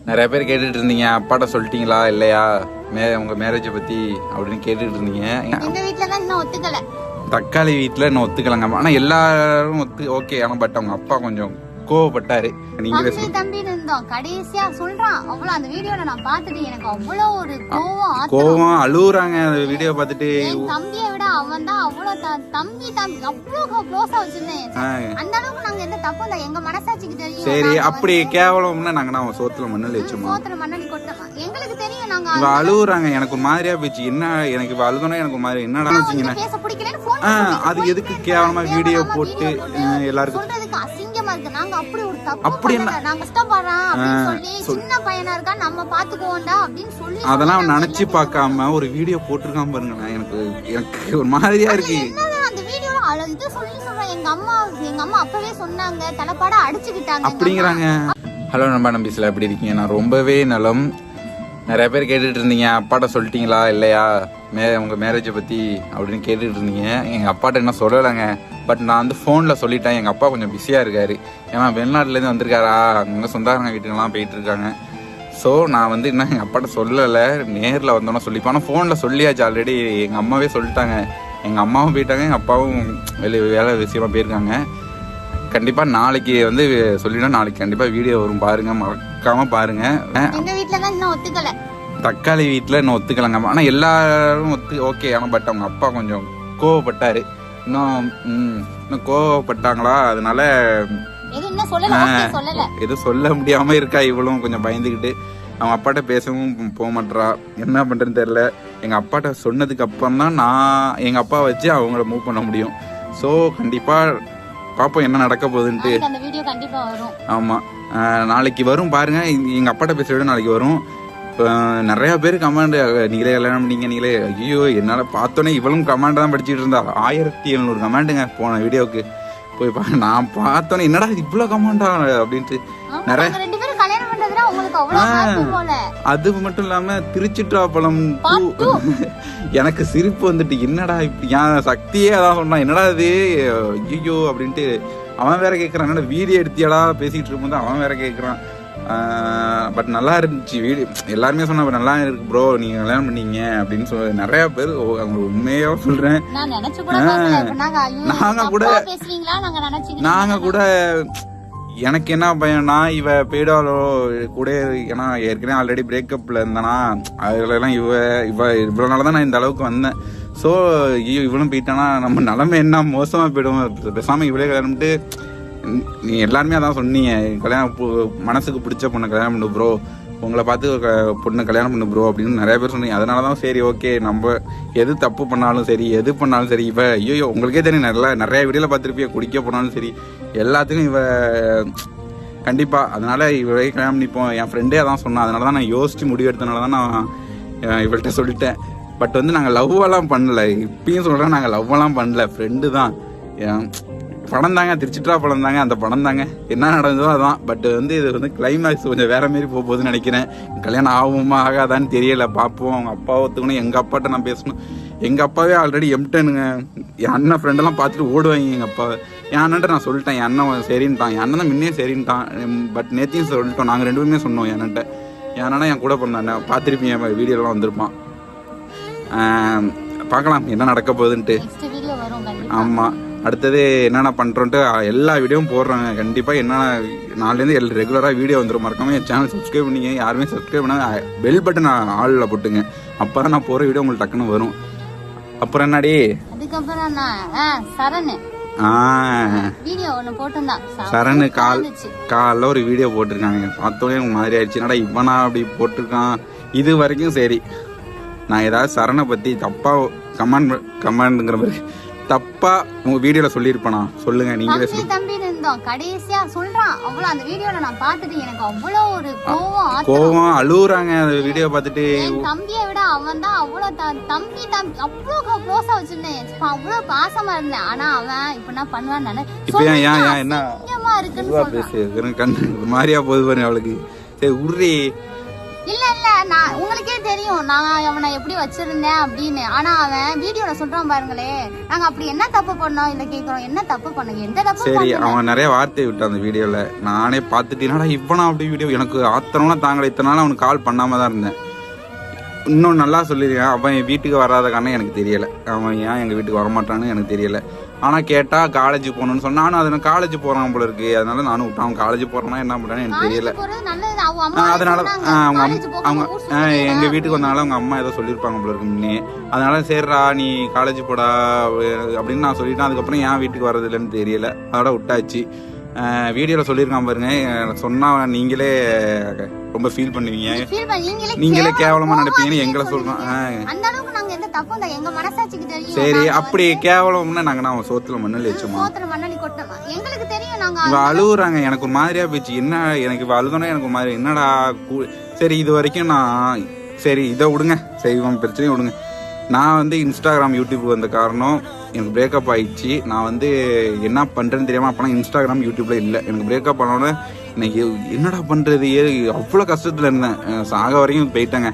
நிறைய பேர் கேட்டுட்டு இருந்தீங்க, அப்பாட்ட சொல்லிட்டீங்களா இல்லையா உங்க மேரேஜை பத்தி அப்படின்னு கேட்டுட்டு இருந்தீங்க. எங்க வீட்ல தான் இன்னும் ஒத்துக்கல. தக்காளி வீட்டுல இன்னும் ஒத்துக்கலங்க. ஆனா எல்லாரும் ஓகே. ஆனா பட் அவங்க அப்பா கொஞ்சம் கோவப்பட்டாரு. நீங்களே தம்பி இருந்தோம் கடைசியா சொல்றான். அவ்வளவு அந்த வீடியோல நான் பார்த்துட்டு எனக்கு அவ்வளவு ஒரு கோவம் அழுவுறாங்க அந்த வீடியோ பார்த்துட்டு. என் தம்பியை விட அவன் தான் அவ்வளவு தம்பி அவ்வளவு க்ளோஸா வச்சிருந்தேன். அந்த அளவுக்கு நாங்க எந்த தப்பு இல்ல, எங்க மனசாட்சிக்கு தெரியும். சரி, அப்படி கேவலம்னா நாங்க நான் சோத்துல மண்ணல் வச்சோம். சோத்துல மண்ணலி கொட்டோம் எங்களுக்கு தெரியும். நாங்க இவ அழுவுறாங்க. எனக்கு ஒரு மாதிரியா போச்சு. என்ன எனக்கு இவ அழுதுனா எனக்கு ஒரு மாதிரி என்னடா வச்சீங்கன்னா பேச பிடிக்கலன்னு போன் அது எதுக்கு கேவலமா வீடியோ போட்டு எல்லாருக்கும் சொல்றதுக்கு அசிங்கமா இருக்கு. நாங்க அப்படி ஒரு தப்பு பண்ணல. நாங்க கஷ்டப்படுறோம் அப்படின்னு சொல்லி சின்ன பையனா இருக்கா நம்ம பாத்துக்குவோம்டா அப்படின்னு சொல்லி அதெல்லாம் நினைச்சு பார்க்காம ஒரு வீடியோ போட்டுருக்காம பாருங்க. எனக்கு ஒரு மாதிரியா இருக்கு. அந்த வீடியோல அழுது சொல்லி சொல்றேன். எங்க அம்மா அப்பவே சொன்னாங்க, தலைப்பாட அடிச்சுக்கிட்டாங்க அப்படிங்கிறாங்க. ஹலோ நம்பிஸ்ல எப்படி இருக்கீங்க? நான் ரொம்பவே நலம். நிறைய பேர் கேட்டுட்டு இருந்தீங்க, அப்பாட்ட சொல்லிட்டீங்களா இல்லையா உங்க மேரேஜை பத்தி அப்படின்னு கேட்டுட்டு இருந்தீங்க. எங்க அப்பாட்ட என்ன சொல்லலைங்க. பட் நான் வந்து ஃபோனில் சொல்லிட்டேன். எங்கள் அப்பா கொஞ்சம் பிஸியாக இருக்காரு. ஏன்னா வெளிநாட்டுலேருந்து வந்திருக்காரா, அங்கே சொந்தக்காரங்க வீட்டுக்கெல்லாம் போயிட்டு இருக்காங்க. ஸோ நான் வந்து இன்னும் எங்கள் அப்பாட்ட சொல்லலை. நேரில் வந்தோன்னா சொல்லிப்பேன். ஆனால் ஃபோனில் சொல்லியாச்சு ஆல்ரெடி. எங்கள் அம்மாவே சொல்லிட்டாங்க. எங்கள் அம்மாவும் போயிட்டாங்க, எங்கள் அப்பாவும் வேலை விஷயமா போயிருக்காங்க. கண்டிப்பாக நாளைக்கு வந்து சொல்லிட்டோம். நாளைக்கு கண்டிப்பாக வீடியோ வரும், பாருங்க, மறக்காம பாருங்க. எங்கள் வீட்டில் தான் இன்னும் ஒத்துக்கலை. தக்காளி வீட்டில் இன்னும் ஒத்துக்கலங்க. ஆனால் எல்லாரும் ஓகே. ஆனால் பட் அவங்க அப்பா கொஞ்சம் கோவப்பட்டாரு. இன்னும் கோவப்பட்டாங்களா, அதனால எதுவும் சொல்ல முடியாம இருக்கா. இவளும் கொஞ்சம் பயந்துக்கிட்டு அவங்க அப்பாட்ட பேசவும் போக மாட்டா. என்ன பண்றேன்னு தெரியல. எங்க அப்பாட்ட சொன்னதுக்கு அப்புறம் தான் நான் எங்க அப்பா வச்சு அவங்கள மூவ் பண்ண முடியும். ஸோ கண்டிப்பா பாப்போம் என்ன நடக்க போகுதுன்ட்டு. ஆமா, நாளைக்கு வரும் பாருங்க. எங்க அப்பாட்ட பேச விட நாளைக்கு வரும். நிறைய பேர் கமாண்ட், நீங்களே கல்யாணம் பண்ணீங்க, நீங்களே. ஐயோ, என்னால பார்த்தோன்னே இவளும் கமாண்ட் தான் படிச்சுட்டு இருந்தா. 1700 கமாண்டுங்க போன வீடியோக்கு போய் நான் பார்த்தோன்னே என்னடா இவ்வளவு கமாண்டா அப்படின்ட்டு. நிறைய அது மட்டும் இல்லாம திருச்சிற்றாப்பழம் எனக்கு சிரிப்பு வந்துட்டு, என்னடா இப்படி என் சக்தியே அதான் சொன்னான், என்னடா இது ஐயோ அப்படின்ட்டு. அவன் வேற கேட்கறான், என்னடா வீடியோ எடுத்தியாடா பேசிட்டு இருக்கும்போது அவன் வேற கேட்கறான். பட் நல்லா இருந்துச்சு வீடியோ. எல்லாருமே சொன்ன நல்லா இருக்கு ப்ரோ, நீங்க கல்யாணம் பண்ணீங்க அப்படின்னு சொல்ல நிறைய பேர். அவங்க உண்மையா சொல்றேன். நாங்க கூட எனக்கு என்ன பையனா இவ போயிடாலோ கூட. ஏன்னா ஏற்கனவே ஆல்ரெடி பிரேக்கப்ல இருந்தானா, அதுலாம் இவ்வளவு நாளதான் நான் இந்த அளவுக்கு வந்தேன். ஸோ இவளும் போயிட்டானா நம்ம நிலைமை என்ன மோசமா போயிடும். பேசாம இவளே கல்யாணம்ட்டு. நீ எல்லாருமே அதான் சொன்னீங்க, கல்யாணம் மனசுக்கு பிடிச்ச பொண்ணை கல்யாணம் பண்ணு ப்ரோ, உங்களை பார்த்து பொண்ணு கல்யாணம் பண்ணு ப்ரோ அப்படின்னு நிறைய பேர் சொன்னீங்க. அதனாலதான் சரி ஓகே, நம்ம எது தப்பு பண்ணாலும் சரி, எது பண்ணாலும் சரி. இவ ஐயோ உங்களுக்கே தெரியும், நிறைய வீடியோல பார்த்துருப்பிய, குடிக்க போனாலும் சரி எல்லாத்துக்கும் இவ கண்டிப்பா. அதனால இவளே கல்யாணம் பண்ணிப்போம். என் ஃப்ரெண்டே அதான் சொன்னான். அதனாலதான் நான் யோசிச்சு முடிவு எடுத்தனாலதான் நான் இவள்கிட்ட சொல்லிட்டேன். பட் வந்து நாங்கள் லவ்வெல்லாம் பண்ணல. இப்பயும் சொல்றேன், நாங்கள் லவ்வெல்லாம் பண்ணல, ஃப்ரெண்டு தான். படம் தாங்க, திருச்சிற்றா படம் தாங்க, அந்த படம் தாங்க. என்ன நடந்ததோ அதான். பட் வந்து இது வந்து கிளைமேக்ஸ் கொஞ்சம் வேற மாரி போகுதுன்னு நினைக்கிறேன். கல்யாணம் ஆகுமா ஆகாதான்னு தெரியல, பார்ப்போம். அவங்க அப்பா ஒத்துக்கணும், எங்க அப்பாட்ட நான் பேசணும். எங்க அப்பாவே ஆல்ரெடி எம்டனுங்க. என் அண்ணன் ஃப்ரெண்டெல்லாம் பார்த்துட்டு ஓடுவாங்க எங்க அப்பாவை. என் அண்ணன்ட்ட நான் சொல்லிட்டேன், என் அண்ணன் சரின்ட்டான். என் அண்ணன் தான் முன்னே சரின்ட்டான். பட் நேத்தையும் சொல்லிட்டோம், நாங்கள் 2 பேருமே சொன்னோம். என் அண்ணன்ட்ட, என் அண்ணன் என் கூட பிறந்தாண்ணே, பார்த்துருப்பீங்க வீடியோலாம் வந்திருப்பான். பார்க்கலாம் என்ன நடக்க போகுதுன்ட்டு. ஆமா, அடுத்தது என்னென்ன பண்றோன்ட்டு எல்லா வீடியோவும் போடுறாங்க கண்டிப்பா. என்னென்ன நாளிலேருந்து ரெகுலரா வீடியோ வந்துடும். மறக்காம என் சேனல் சப்ஸ்கிரைப் பண்ணிங்க. யாருமே சப்ஸ்கிரைப் பண்ணா பெல் பட்டன் ஆள்ல போட்டுங்க. அப்பதான் நான் போற வீடியோ உங்களுக்கு டக்குன்னு வரும். அப்புறம் என்னடி, சரணு காலைல ஒரு வீடியோ போட்டிருக்காங்க. பார்த்தோன்னே எனக்கு மாதிரி ஆயிடுச்சு, என்னடா இவனா அப்படி போட்டிருக்கான். இது வரைக்கும் சரி, நான் ஏதாவது சரணை பத்தி தப்பா கமெண்ட்ங்கிற மாதிரி தப்பா உங்க வீடியோல சொல்லிருப்பேனா சொல்லுங்க, நீங்களே சொல்லுங்க. கடைசியா சொல்றான். அவ்வளவு அந்த வீடியோல நான் பார்த்துட்டு எனக்கு அவ்வளவு ஒரு கோவம் அழுவுறாங்க அந்த வீடியோ பார்த்துட்டு. என் தம்பியை விட அவன் தான் அவ்வளவு தம்பி அவ்வளவு க்ளோஸா வச்சிருந்தேன், அவ்வளவு பாசமா இருந்தேன். ஆனா அவன் இப்ப என்ன பண்ணுவான்னு இப்ப ஏன் என்ன இருக்குன்னு பேசு கண்ணு மாதிரியா போகுது பாருங்க அவளுக்கு. சரி உர்ரி இல்ல நான் உங்களுக்கே தெரியும் நான் அவனை எப்படி வச்சிருந்தேன் அப்படின்னு. ஆனா அவன் வீடியோல சொல்றான் பாருங்களே, நாங்க அப்படி என்ன தப்பு பண்ணோம் இல்ல கேக்குறோம், என்ன தப்பு பண்ணோம், எந்த தப்பு. சரி, அவன் நிறைய வார்த்தை விட்டான் அந்த வீடியோல. நானே பாத்துட்டேன்னா இவனா அப்படி வீடியோ எனக்கு ஆத்திரம்னா தாங்கல. இத்தனை நாள் அவனுக்கு கால் பண்ணாம தான் இருந்தேன். இன்னும் நல்லா சொல்லியிருக்கேன், அவன் என் வீட்டுக்கு வராத காரணம் எனக்கு தெரியல, அவன் ஏன் எங்க வீட்டுக்கு வரமாட்டான்னு எனக்கு தெரியல. ஆனா கேட்டா காலேஜ் போகணும்னு சொன்னா, நானும் அதனால காலேஜ் போறான் போல இருக்கு, அதனால நானும் விட்டான். அவன் காலேஜ் போறானா என்ன பண்றான்னு எனக்கு தெரியல. அதனால அவங்க எங்க வீட்டுக்கு வந்தாலும் அவங்க அம்மா ஏதோ சொல்லியிருப்பாங்க போல இருக்கு முன்னே. அதனால சரிடா நீ காலேஜ் போடா அப்படின்னு நான் சொல்லிட்டேன். அதுக்கப்புறம் ஏன் வீட்டுக்கு வர்றது இல்லைன்னு தெரியல, அதோட விட்டாச்சு. வீடியோல சொல்லியிருக்கான் பாருங்க, சொன்னா நீங்களே ரொம்ப ஃபீல் பண்ணுவீங்க, நீங்களே கேவலமா நினைப்பீங்கன்னு எங்களை சொல்றோம். சரி, அப்படி கேவலம்னா நாங்க சோத்துல மண்ணல் வச்சோமா, இவ அழுகுறாங்க. எனக்கு ஒரு மாதிரியா போயிடுச்சு. என்ன எனக்கு இவ அழுதோன்னா எனக்கு ஒரு மாதிரி என்னடா. சரி இது வரைக்கும் நான் சரி இதை விடுங்க, செய்வோம் பிரச்சனையும் விடுங்க. நான் இன்ஸ்டாகிராம் யூடியூப் வந்த காரணம் எனக்கு பிரேக்கப் ஆயிடுச்சு. நான் என்ன பண்றேன்னு தெரியாம அப்பனா இன்ஸ்டாகிராம் யூடியூப்ல இல்லை. எனக்கு பிரேக்கப் ஆனோட இன்னைக்கு என்னடா பண்றது, அவ்வளோ கஷ்டத்துல இருந்தேன். சாக வரைக்கும் போயிட்டேங்க.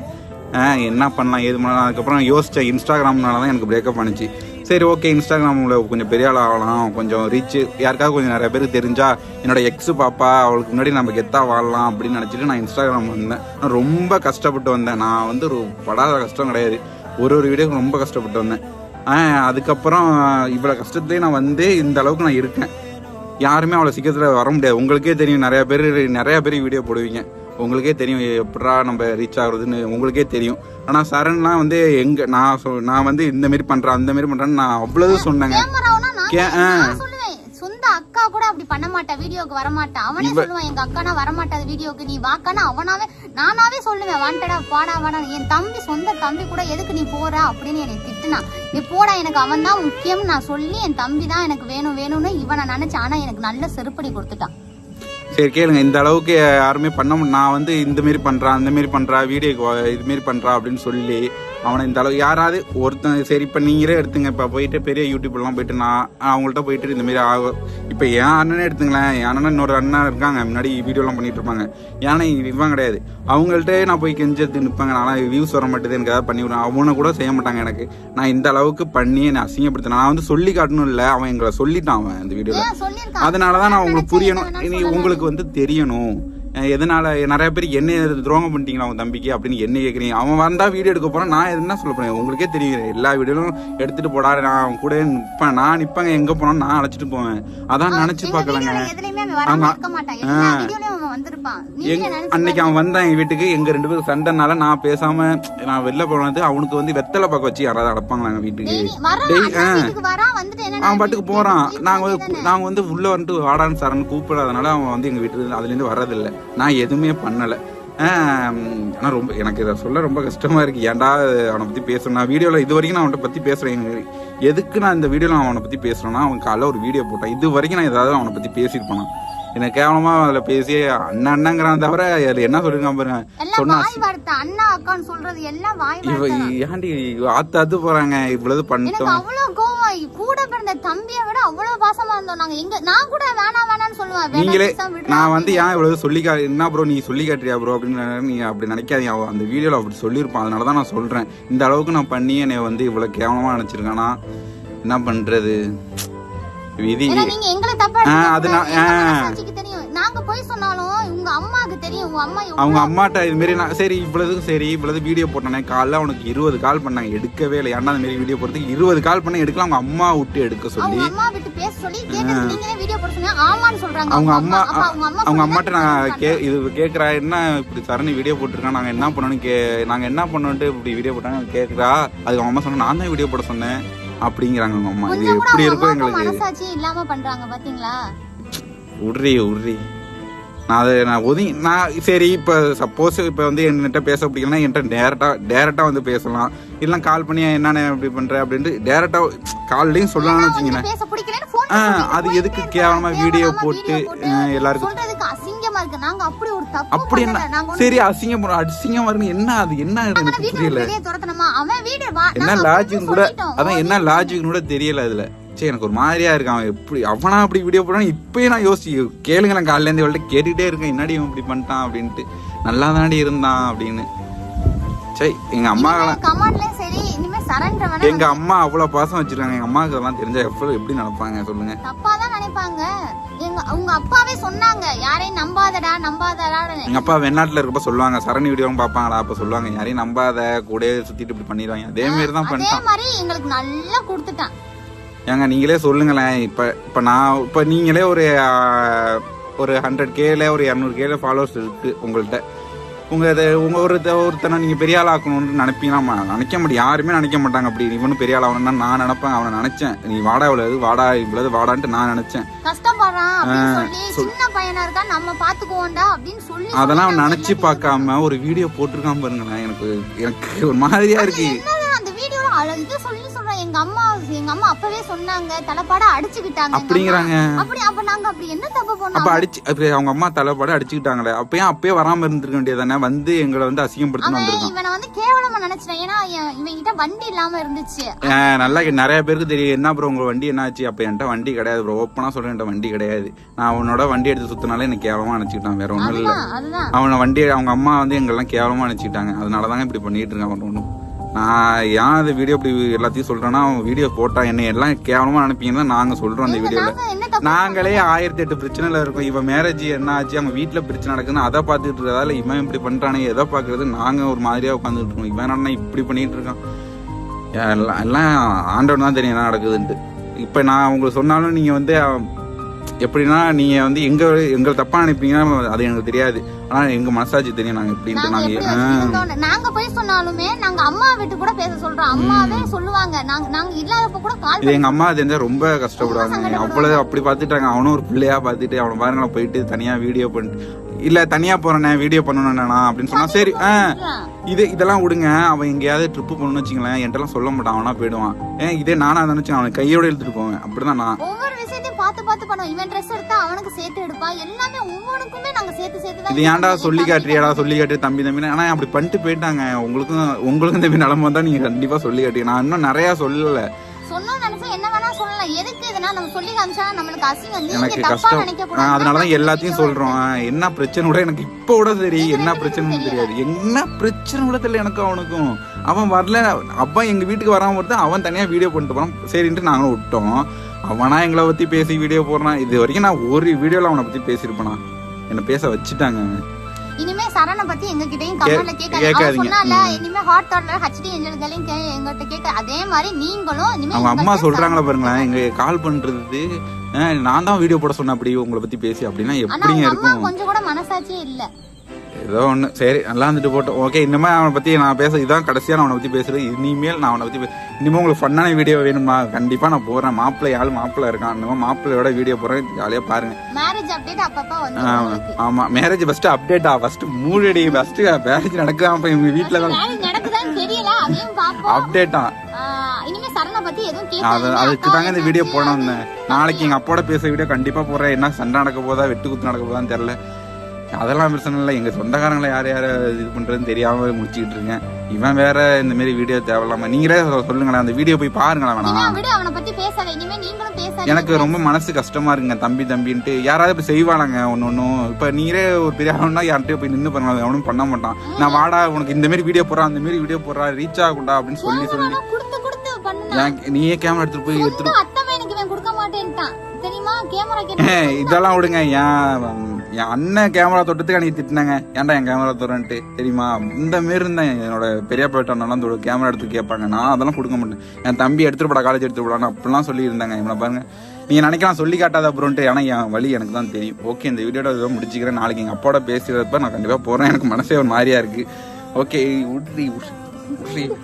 என்ன பண்ணலாம் ஏது பண்ணலாம். அதுக்கப்புறம் யோசிச்சேன், இன்ஸ்டாகிராம்னால தான் எனக்கு பிரேக்கப் ஆனிச்சு. சரி ஓகே, இன்ஸ்டாகிராமில் கொஞ்சம் பெரிய ஆள் ஆகலாம், கொஞ்சம் ரீச் யாருக்காவது கொஞ்சம் நிறைய பேருக்கு தெரிஞ்சா என்னோட எக்ஸு பாப்பா அவளுக்கு முன்னாடி நம்ம கெத்தா வாழலாம் அப்படின்னு நினச்சிட்டு நான் இன்ஸ்டாகிராம் வந்தேன். நான் ரொம்ப கஷ்டப்பட்டு வந்தேன். நான் ஒரு படாத கஷ்டம் கிடையாது, ஒரு வீடியோக்கு ரொம்ப கஷ்டப்பட்டு வந்தேன். அதுக்கப்புறம் இவ்வளோ கஷ்டத்துலேயே நான் இந்த அளவுக்கு நான் இருக்கேன். யாருமே அவ்வளோ சீக்கிரத்தில் வர முடியாது. உங்களுக்கே தெரியும், நிறைய பேர் வீடியோ போடுவீங்க, உங்களுக்கே தெரியும் எப்படா நம்ம ரீச் ஆகுறதுன்னு உங்களுக்கே தெரியும். ஆனால் சரண்லாம் நான் இந்த மாதிரி பண்றேன் அந்த மாதிரி பண்றேன்னு நான் அவ்வளவு சொன்னேங்க. சொந்த அக்கா கூட அப்படி பண்ண மாட்டா, வீடியோக்கு வர மாட்டா. அவனே சொல்லுவான் எங்க அக்கானா வரமாட்டாது வீடியோக்கு, நீ வாக்கானா நானாவே சொல்லுவேன் வாண்டடா பாடா வாடா. என் தம்பி சொந்த தம்பி கூட எதுக்கு நீ போற அப்படின்னு என்னை திட்டுனா, நீ போடா எனக்கு அவன் தான் முக்கியம் நான் சொல்லி என் தம்பி தான் எனக்கு வேணும்னு இவனை நினைச்சேன். ஆனா எனக்கு நல்ல செருப்படி கொடுத்துட்டான். சரி கேளுங்க, இந்த அளவுக்கு யாருமே பண்ண நான் இந்த மாரி பண்றேன் அந்த மாரி பண்றா வீடியோக்கு இது மாரி பண்றா அப்படின்னு சொல்லி அவனை இந்த அளவு யாராவது ஒருத்தன் சரி இப்ப நீங்களே எடுத்துங்க. இப்ப போயிட்டு பெரிய யூடியூப்லாம் போயிட்டு நான் அவங்கள்ட்ட போயிட்டு இந்த மாதிரி ஆகும். இப்ப என் அண்ணனே எடுத்துங்களேன், என் அண்ணன் இன்னொரு அண்ணன் இருக்காங்க, முன்னாடி வீடியோலாம் பண்ணிட்டு இருப்பாங்க. ஏன்னா இவன் கிடையாது, அவங்கள்ட்ட நான் போய் கெஞ்சத்து நிற்பாங்க. நான் வியூஸ் வர மாட்டேது எனக்கு ஏதாவது பண்ணி விடுவேன், அவனை கூட செய்ய மாட்டாங்க எனக்கு. நான் இந்த அளவுக்கு பண்ணி என்னை அசிங்கப்படுத்தினேன். நான் சொல்லி காட்டணும் இல்லை, அவன் எங்களை சொல்லிட்டான் அவன் அந்த வீடியோல. அதனாலதான் நான் உங்களுக்கு புரியணும், இனி உங்களுக்கு தெரியணும் எதனால நிறைய பேர் என்ன துரோகம் பண்ணிட்டீங்களா அவன் தம்பிக்கு அப்படின்னு என்ன கேட்குறீங்க. அவன் வந்தா வீடியோ எடுக்க போறான், நான் என்ன சொல்ல போறேன் உங்களுக்கே தெரியும். எல்லா வீடியோலும் எடுத்துட்டு போடா, நான் அவன் கூட நிற்பேன், நான் நிற்பாங்க, எங்க போனாலும் நான் அழைச்சிட்டு போவேன். அதான் நினைச்சு பாக்கலங்க. அன்னைக்கு அவன் வந்தான் எங்க வீட்டுக்கு, எங்க 2 பேரும் சண்டைனால நான் பேசாம நான் வெளில போனது. அவனுக்கு வெத்தலை பாக்க வச்சு யாராவது அடைப்பாங்களாங்க வீட்டுக்கு. அவன் பாட்டுக்கு போறான். நாங்க உள்ள வந்துட்டு வாடான்னு சரண் கூப்பிடாதனால அவன் எங்க வீட்டுக்கு அதுல இருந்து வர்றதில்லை. நான் எதுவுமே பண்ணல. ஆனா ரொம்ப எனக்கு இதை சொல்ல ரொம்ப கஷ்டமா இருக்கு. ஏன்டா அவனை பத்தி பேசுறேன். நான் வீடியோல இது வரைக்கும் நான் அவனை பத்தி பேசுறேன். எதுக்கு நான் இந்த வீடியோல அவனை பத்தி பேசுறேன்னா, அவன் காலைல ஒரு வீடியோ போட்டான், இது வரைக்கும் நான் ஏதாவது அவனை பத்தி பேசியிருப்பானா. எனக்கு கேவலமா அதுல பேசி அண்ணங்கிறான் தவிர என்ன சொல்லிருக்கான் பாருங்க. சொன்னா அண்ணா அக்கான்னு சொல்றது எல்லாம் ஏன்டி ஆத்து போறாங்க இவ்வளவு பண்ணிட்டோம். கூட பிறந்த தம்பியை விட அவ்வளவு பாசமா இருந்தோம் நாங்க. நான் கூட வேணாம்னு சொல்லுவேன். நீங்களே நான் ஏன் இவ்வளவு சொல்லி என்ன ப்ரோ நீ சொல்லி காட்டுறியா ப்ரோ அப்படின்னு நீ அப்படி நினைக்காதீங்க. அந்த வீடியோல அப்படி சொல்லியிருப்பான், அதனாலதான் நான் சொல்றேன். இந்த அளவுக்கு நான் பண்ணி என்னை இவ்வளவு கேவலமா நினைச்சிருக்கானா, என்ன பண்றது விதி. அவங்க அம்மாட்ட இது மாதிரி சரி இவ்வளவு வீடியோ போட்டானே, காலைல அவனுக்கு 20 கால் பண்ணாங்க, எடுக்கவே இல்லை. ஏன்னா அந்த மாதிரி வீடியோ போறதுக்கு 20 கால் பண்ண எடுக்கலாம். அவங்க அம்மா விட்டு எடுக்க சொல்லி அவங்க அம்மாட்ட நான் இது கேக்குறா, என்ன இப்படி சரணி வீடியோ போட்டிருக்கான், நாங்க என்ன பண்ணோன்ட்டு இப்படி வீடியோ போட்டாங்க கேக்குறா. அதுக்கு அவங்க அம்மா சொன்னா நான் தான் வீடியோ போட சொன்னேன் அப்படிங்கிறாங்க அவங்க அம்மா. இது எப்படி இருக்கும் எங்களுக்கு இல்லாம பண்றாங்க பாத்தீங்களா. உர்ரி நான் ஒதுங்கி நான் சரி. இப்போ சப்போஸ் இப்போ என்கிட்ட பேச பிடிக்கலன்னா என்கிட்ட டேரக்டா பேசலாம். இல்லை கால் பண்ணி என்னென்ன இப்படி பண்ற அப்படின்ட்டு டேரக்டா கால்லையும் சொல்லலாம்னு வச்சுக்கீங்கன்னா, அது எதுக்கு கேவலமா வீடியோ போட்டு எல்லாருக்கும் அப்படி என்ன சரி அசிங்கமா இருக்கு. என்ன அது என்ன எனக்கு புரியல. என்ன லாஜிக் கூட என்ன லாஜிக் கூட தெரியல அதுல. சரி எனக்கு ஒரு மாதிரியா இருக்கு. அவன் எப்படி அவனா அப்படி வீடியோ போடான்னு இப்பயே நான் யோசிச்சு கேளுங்க. நான் காலையில இருந்து இவள்கிட்ட கேட்டுக்கிட்டே இருக்கேன், என்னடி இவன் இப்படி பண்ணிட்டான் அப்படின்ட்டு. நல்லா தாண்டி இருந்தான் அப்படின்னு. சரி எங்க அம்மா கமெண்ட்லயும் சரி இனிமே சரண்றவன எங்க அம்மா அவ்வளவு பாசம் வச்சிருக்காங்க. எங்க அம்மாவுக்கு அதெல்லாம் தெரிஞ்சா எப்படி நினைப்பாங்க சொல்லுங்க? தப்பா தான் நினைப்பாங்க. உங்க அப்பாவே சொன்னாங்க யாரையும் நம்பாதடா. எங்க அப்பா வெளிநாட்டுல இருக்கப்ப சொல்லுவாங்க, சரண் வீடியோவும் பாப்பாங்களா, அப்ப சொல்லுவாங்க யாரையும் நம்பாத, கூட சுத்திட்டு இப்படி பண்ணிடுவாங்க. அதே மாதிரி தான் பண்ணிட்டான். அதே மாதிரி எங்களுக்கு நல்லா கொடுத்துட்டான். ஏங்க நீங்களே சொல்லுங்களேன். இப்ப நீங்களே ஒரு 100Kல ஒரு 200Kல ஃபாலோவர்ஸ் இருக்கு உங்கள்கிட்ட. உங்க ஒருத்தனை நீங்க பெரிய ஆள் ஆக்கணும்னு நினைப்பீங்களா? நினைக்க முடியும், யாருமே நினைக்க மாட்டாங்க. அப்படி இவனும் பெரிய ஆள் ஆகணும்னா நான் நினைப்பேன். அவனை நினைச்சேன், நீ வாடா இவ்வளவு வாடா இவ்வளவு வாடான்ட்டு நான் நினைச்சேன். கஷ்டப்படுறான் சின்ன பையனா இருக்கா, நம்ம பாத்துக்குவோம்டா அப்படின்னு சொல்லி அதெல்லாம் அவன் நினைச்சு பார்க்காம ஒரு வீடியோ போட்டிருக்கான் பாருங்களேன். எனக்கு ஒரு மாதிரியா இருக்கு அந்த வீடியோல. இது சொல்லி சொல்றேன், எங்க அம்மா அப்பவே சொன்னாங்க தலைப்பாட அடிச்சுக்கிட்டாங்க அப்படிங்கிறாங்க. அப்ப நாங்க அப்படி என்ன தப்பு பண்ணோம்? அப்ப அவங்க அம்மா தலைப்பாட அடிச்சுக்கிட்டாங்களே, அப்பயே வராம இருந்திருக்க வேண்டியதானே? வந்து எங்களை வந்து அசிங்கப்படுத்தி வந்திருக்கான். இவனை வந்து கேவலமா நினைச்சேன். ஏன்னா இவன் கிட்ட வண்டி இல்லாம இருந்துச்சு. நல்லா நிறைய பேருக்கு தெரியும். என்ன ப்ரோ உங்க வண்டி என்ன ஆச்சு? அப்ப என்கிட்ட வண்டி கிடையாது ப்ரோ, ஓப்பனா சொல்றேன், என்கிட்ட வண்டி கிடையாது. நான் அவனோட வண்டி எடுத்து சுத்தினாலே எனக்கு கேவலமா நினைச்சுக்கிட்டான், வேற ஒண்ணும் இல்ல. அவனை வண்டி அவங்க அம்மா வந்து எங்கெல்லாம் கேவலமா நினைச்சுக்கிட்டாங்க. அதனாலதாங்க இப்படி பண்ணிட்டு இருக்கான். ஒன்றும் நான் ஏன் அந்த வீடியோ இப்படி எல்லாத்தையும் சொல்றேன்னா, அவன் வீடியோ போட்டா என்ன எல்லாம் கேவலமா நினைப்பீங்கன்னா நாங்க சொல்றோம். அந்த வீடியோல நாங்களே 1008 பிரச்சனைல இருக்கோம். இவன் மேரேஜ் என்ன ஆச்சு, அவங்க வீட்டுல பிரச்சனை நடக்குதுன்னு அதை பாத்துட்டு இருக்கதால இவன் இப்படி பண்றானே எதை பாக்குறது நாங்க ஒரு மாதிரியா உட்காந்துட்டு இருக்கோம். இவன் என்ன இப்படி பண்ணிட்டு இருக்கான்? எல்லாம் ஆண்டவன் தான் தெரியும் என்ன நடக்குதுன்ட்டு. இப்ப நான் உங்களுக்கு சொன்னாலும் நீங்க வந்து எப்படின்னா நீங்க வந்து எங்க தப்பா நினைப்பீங்கன்னா அது எனக்கு தெரியாது. ஆனா எங்க மனசாட்சி தெரியும் நாங்க எப்படின்ட்டு. நாங்க போய் சொன்னாலுமே நாங்க அம்மா வீட்டு கூட பேச சொல்றோம். அம்மாவே சொல்லுவாங்க நாங்க இல்லாதப்ப கூட கால். இது எங்க அம்மா தெரிஞ்சா ரொம்ப கஷ்டப்படுவாங்க. அவ்வளவு அப்படி பாத்துட்டாங்க. அவனும் ஒரு பிள்ளையா பாத்துட்டு அவனை பாருங்க போயிட்டு தனியா வீடியோ பண்ணிட்டு இல்ல தனியா போறேனே வீடியோ பண்ணணும்னா அப்படின்னு சொன்னா சரி இதெல்லாம் விடுங்க. அவன் எங்கேயாவது ட்ரிப்பு பண்ணணும்னு வச்சுங்களேன், என்கிட்ட சொல்ல மாட்டான், அவனா போயிடுவான். இதே நானா நினைச்சேன் அவனை கையோட எடுத்துட்டு போவேன். அப்படிதான் நான் ஒவ்வொரு விஷயத்தையும் பார்த்து பண்ணுவோம். இவன் ட்ரெஸ் எடுத்தா அவனுக்கு சேர்த்து எடுப்பான். எல்லாமே ஒவ்வொருக்குமே நாங்க சேர்த்து இது ஏன்டா சொல்லி காட்டு தம்பி ஆனா அப்படி பண்ணிட்டு போயிட்டாங்க. உங்களுக்கும் இந்த மாதிரி நிலைமை வந்தா நீங்க கண்டிப்பா சொல்லி காட்டி. நான் இன்னும் நிறைய சொல்லல என்ன வேணா சொல்லலாம். எதுக்கு இதெல்லாம் நம்ம சொல்லி காமிச்சா நம்மளுக்கு அசிங்கம். எனக்கு கஷ்டம், அதனாலதான் எல்லாத்தையும் சொல்றோம். என்ன பிரச்சனை கூட எனக்கு இப்ப கூட சரி, என்ன பிரச்சனைன்னு தெரியாது. என்ன பிரச்சனை கூட தெரியல எனக்கு அவனுக்கும். அவன் வரல, அப்பா எங்க வீட்டுக்கு வராம ஒருத்தன் அவன் தனியா வீடியோ பண்ணிட்டு போறான். சரின்ட்டு நாங்களும் விட்டோம். அவனா எங்களை பத்தி பேசி வீடியோ போடுறான். இது வரைக்கும் நான் ஒரு வீடியோல அவனை பத்தி பேசிருப்பேனா? என்ன பேச வச்சுட்டாங்க. இனிமே சரணை பத்தி எங்க கிட்டயும் கமெண்ட்ல கேட்காதீங்க. இனிமே ஹாட் தாட்ல HD ஏஞ்சல்களையும் எங்ககிட்ட கேட்க. அதே மாதிரி நீங்களும் இனிமே அவங்க அம்மா சொல்றாங்களா பாருங்களேன், எங்க கால் பண்றது நான் தான் வீடியோ போட சொன்னேன் அப்படி உங்களை பத்தி பேசி அப்படின்னா எப்படிங்க இருக்கும்? கொஞ்சம் கூட மனசாட்சியே இல்ல. ஏதோ ஒண்ணு சரி நல்லா இருந்துட்டு போட்டோம். ஓகே, இனிமே அவனை பத்தி நான் பேச இதான் கடைசியா நான் அவனை பத்தி பேசுறது. இனிமேல் நான் அவனை பத்தி இனிமே உங்களுக்கு ஃபன்னான வீடியோ வேணுமா கண்டிப்பா நான் போறேன். மாப்பிள்ளை இருக்கான், இன்னும் மாப்பிள்ளையோட வீடியோ போறேன், ஜாலியா பாருங்க. மேரேஜ் அப்டேட் அப்பப்ப வந்து ஆமா மேரேஜ் ஃபர்ஸ்ட் அப்டேட்டா ஃபர்ஸ்ட் மூடடி ஃபர்ஸ்ட் மேரேஜ் நடக்காம எங்க வீட்ல தான் நடக்குதான்னு தெரியல. அதையும் பாப்போம். அப்டேட்டா இனிமே சரணை பத்தி எதுவும் கேட்காதீங்க. அதுக்கு தாங்க இந்த வீடியோ போடணும். நாளைக்கு எங்க அப்போட பேச வீடியோ கண்டிப்பா போறேன். என்ன சண்டை நடக்க போதா வெட்டு குத்து நடக்க போதான்னு தெரியல. அதெல்லாம் பிரச்சனை இல்லை. எங்க சொந்தக்காரங்களை யார் இது பண்றதுன்னு தெரியாம முடிச்சுக்கிட்டு இருக்கேன். இவன் வேற இந்த மாதிரி வீடியோ தேவையில்லாம நீங்களே சொல்லுங்களேன். அந்த வீடியோ போய் பாருங்களேன். எனக்கு ரொம்ப மனசு கஷ்டமா இருக்குங்க. தம்பின்ட்டு யாராவது இப்ப செய்வானாங்க ஒன்னும். இப்ப நீங்களே ஒரு பெரிய ஆளுன்னா யார்கிட்டயும் போய் நின்று பண்ணலாம், அவனும் பண்ண மாட்டான். நான் வாடா உனக்கு இந்த மாதிரி வீடியோ போறான், அந்த மாதிரி வீடியோ போடுறா, ரீச் ஆகுண்டா அப்படின்னு சொல்லி நீயே கேமரா எடுத்துட்டு போய் இதெல்லாம் விடுங்க. என் அண்ணன் கேமரா தொட்டதுக்கு அன்னைக்கு திட்டினாங்க, ஏன்டா என் கேமரா தொடுறேன்ட்டு தெரியுமா? இந்த மாரி இருந்தேன். என்னோட பெரிய பேட்டெல்லாம் கேமரா எடுத்து கேட்பாங்க, நான் அதெல்லாம் கொடுக்க மாட்டேன். என் தம்பி எடுத்துட்டு போடா, காலேஜ் எடுத்துட்டு போடான்னு அப்படிலாம் சொல்லி இருந்தாங்க. இவனை பாருங்க, நீங்க நினைக்கலாம் சொல்லி காட்டாத அப்புறம்ட்டு. ஆனா என் வழி எனக்கு தான் தெரியும். ஓகே, இந்த வீடியோட ஏதோ முடிச்சுக்கிறேன். நாளைக்கு எங்க அப்பாவோட பேசுறப்ப நான் கண்டிப்பா போறேன். எனக்கு மனசே ஒரு மாதிரியா இருக்கு. ஓகே,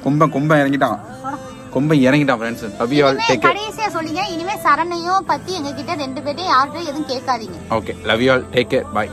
கொம்பன் இறங்கிட்டான். Friends. Love you all, take care. கடைசியா சொல்லுங்க, இனிமே சரணையும் பத்தி எங்க கிட்ட ரெண்டு பேரும் யார்கிட்டயும் எதுவும் கேட்காதீங்க. Okay, love you all, take care. By.